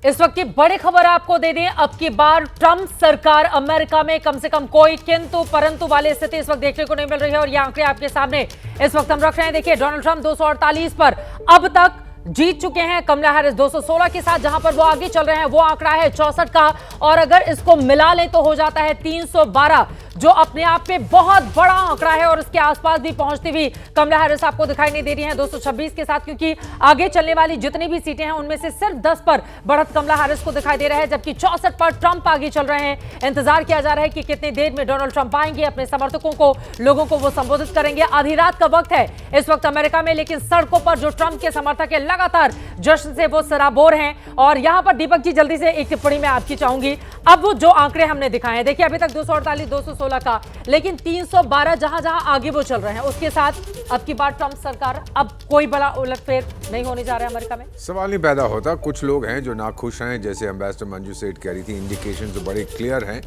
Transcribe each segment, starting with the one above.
इस वक्त की बड़ी खबर आपको दे दें, अब की बार ट्रंप सरकार अमेरिका में कम से कम कोई किंतु परंतु वाली स्थिति इस वक्त देखने को नहीं मिल रही है। और ये आंकड़े आपके सामने इस वक्त हम रख रहे हैं। देखिए, डोनाल्ड ट्रंप 248 पर अब तक जीत चुके हैं। कमला हैरिस 216 के साथ जहां पर वो आगे चल रहे हैं, वो आंकड़ा है 64 का। और अगर इसको मिला लें तो हो जाता है 312, जो अपने आप में बहुत बड़ा आंकड़ा है। और इसके आसपास भी पहुंचती हुई कमला हैरिस आपको दिखाई नहीं दे रही है 226 के साथ, क्योंकि आगे चलने वाली जितनी भी सीटें हैं उनमें से सिर्फ 10 पर बढ़त कमला हैरिस को दिखाई दे रहा है, जबकि 64 पर ट्रंप आगे चल रहे हैं। इंतजार किया जा रहा है कि कितनी देर में डोनाल्ड ट्रंप आएंगे, अपने समर्थकों को, लोगों को वो संबोधित करेंगे। आधी रात का वक्त है इस वक्त अमेरिका में, लेकिन सड़कों पर जो ट्रंप के समर्थक है लगातार जश्न से वो सराबोर हैं। और यहां पर दीपक जी, जल्दी से एक टिप्पणी मैं आपकी चाहूंगी। अब वो जो आंकड़े हमने दिखाए हैं, देखिए अभी तक 248 216 का, लेकिन 312 जहां जहां आगे वो चल रहे हैं, उसके साथ अब की बार ट्रंप सरकार, अब कोई बड़ा उलटफेर नहीं होने जा रहा है अमेरिका में। सवाल नहीं पैदा होता। कुछ लोग हैं जो नाखुश हैं, जैसे एम्बेसडर मंजू सेठ कह रही थी, इंडिकेशन तो बड़े क्लियर हैं।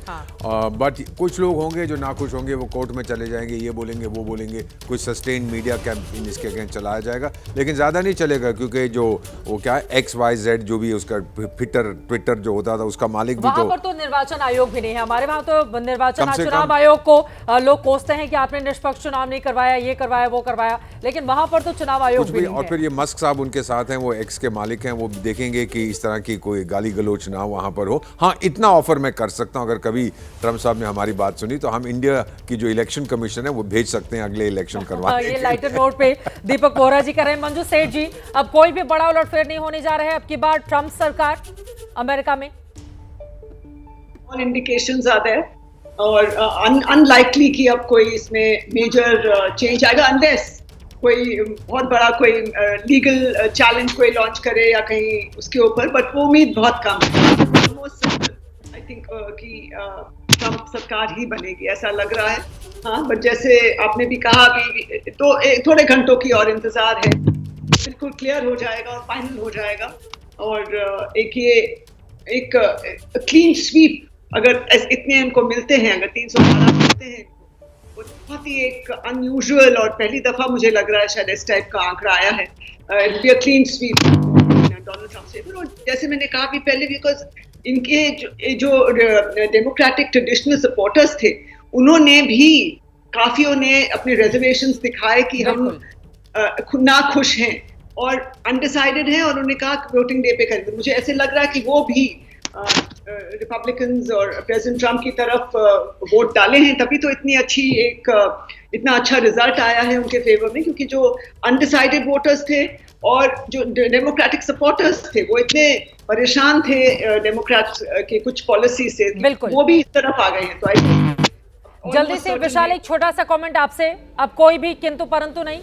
बट कुछ लोग होंगे जो नाखुश होंगे, वो कोर्ट में चले जाएंगे, ये बोलेंगे वो बोलेंगे, कुछ सस्टेन मीडिया कैंपेन इसके अगेंस्ट चलाया जाएगा, लेकिन ज़्यादा नहीं चलेगा, क्योंकि जो वो क्या है XYZ जो भी उसका ट्विटर जो होता था, उसका मालिक भी तो निर्वाचन आयोग भी नहीं है हमारे वहां। तो निर्वाचन चुनाव आयोग को लोग कोसते हैं कि आपने निष्पक्ष चुनाव नहीं करवाया, ये करवाया, वो करवाया, लेकिन वहां पर तो चुनाव आयोग भी नहीं और फिर ये मस्क साहब उनके साथ हैं, वो एक्स के मालिक हैं, वो देखेंगे कि इस तरह की कोई गाली गलोच ना वहां पर हो। हाँ, इतना ऑफर मैं कर सकता हूं, अगर कभी ट्रंप साहब ने हमारी बात सुनी तो हम इंडिया की जो इलेक्शन कमीशन है वो भेज सकते हैं अगले इलेक्शन करवाने। ये लाइटर नोट पे दीपक बोहरा जी कर रहे हैं। मंजू सेठ जी, अब कोई भी बड़ा उलटफेर नहीं होने जा रहा है अब की बार ट्रंप सरकार अमेरिका में। ऑल इंडिकेशंस आते हैं और अनलाइकली कि अब कोई इसमें मेजर चेंज आएगा, अनलेस कोई बहुत बड़ा कोई लीगल चैलेंज कोई लॉन्च करे या कहीं उसके ऊपर, बट वो उम्मीद बहुत कम है। आई थिंक कि ट्रंप सरकार ही बनेगी, ऐसा लग रहा है। हाँ, बट जैसे आपने भी कहा कि तो थोड़े घंटों की और इंतजार है, बिल्कुल क्लियर हो जाएगा और फाइनल हो जाएगा। और एक क्लीन स्वीप अगर इतने इनको मिलते हैं, अगर 312 मिलते हैं, वो बहुत ही एक अनयूजुअल और पहली दफा मुझे लग रहा है शायद इस टाइप का आंकड़ा आया है। क्लीन स्वीप डोनाल्ड ट्रंप से। जैसे मैंने कहा भी पहले, बिकॉज इनके जो डेमोक्रेटिक ट्रेडिशनल सपोर्टर्स थे, उन्होंने भी काफियों ने अपने रिजर्वेशंस दिखाए कि हम ना खुश हैं और अनडिसाइडेड हैं, और उन्होंने कहा वोटिंग डे पे करेंगे। मुझे ऐसे लग रहा है कि वो भी रिपब्लिकन्स और प्रेसिडेंट ट्रंप की तरफ वोट डाले हैं, तभी तो इतना अच्छा रिजल्ट आया है उनके फेवर में, क्योंकि जो अनडिसाइडेड वोटर्स थे और जो डेमोक्रेटिक सपोर्टर्स थे, वो इतने परेशान थे डेमोक्रेट्स के कुछ पॉलिसी से, वो भी इस तरफ आ गए हैं। तो जल्दी से विशाल, एक छोटा सा कमेंट आपसे, अब कोई भी किंतु परंतु नहीं।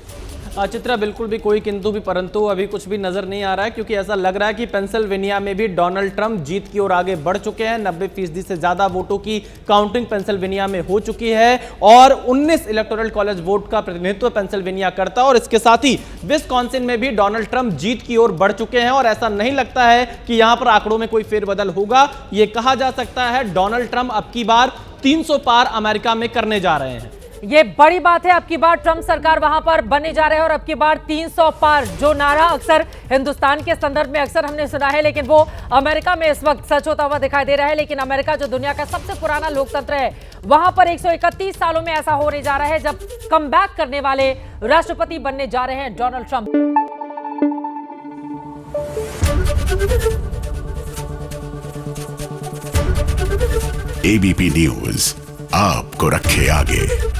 चित्रा, बिल्कुल भी कोई किंतु भी परंतु अभी कुछ भी नजर नहीं आ रहा है, क्योंकि ऐसा लग रहा है कि पेंसिल्वेनिया में भी डोनाल्ड ट्रंप जीत की ओर आगे बढ़ चुके हैं। 90% से ज्यादा वोटों की काउंटिंग पेंसिल्वेनिया में हो चुकी है और 19 इलेक्टोरल कॉलेज वोट का प्रतिनिधित्व पेंसिल्वेनिया करता है। और इसके साथ ही विस्कॉन्सिन में भी डोनाल्ड ट्रंप जीत की ओर बढ़ चुके हैं और ऐसा नहीं लगता है कि यहां पर आंकड़ों में कोई फेरबदल होगा। यह कहा जा सकता है डोनाल्ड ट्रंप अब की बार 300 पार अमेरिका में करने जा रहे हैं। ये बड़ी बात है, अब की बार ट्रंप सरकार वहां पर बनने जा रहे हैं और अब की बार 300 पार, जो नारा अक्सर हिंदुस्तान के संदर्भ में अक्सर हमने सुना है, लेकिन वो अमेरिका में इस वक्त सच होता हुआ दिखाई दे रहा है। लेकिन अमेरिका जो दुनिया का सबसे पुराना लोकतंत्र है, वहां पर 131 सालों में ऐसा होने जा रहा है जब कमबैक करने वाले राष्ट्रपति बनने जा रहे हैं डोनाल्ड ट्रंप। एबीपी न्यूज आपको रखे आगे।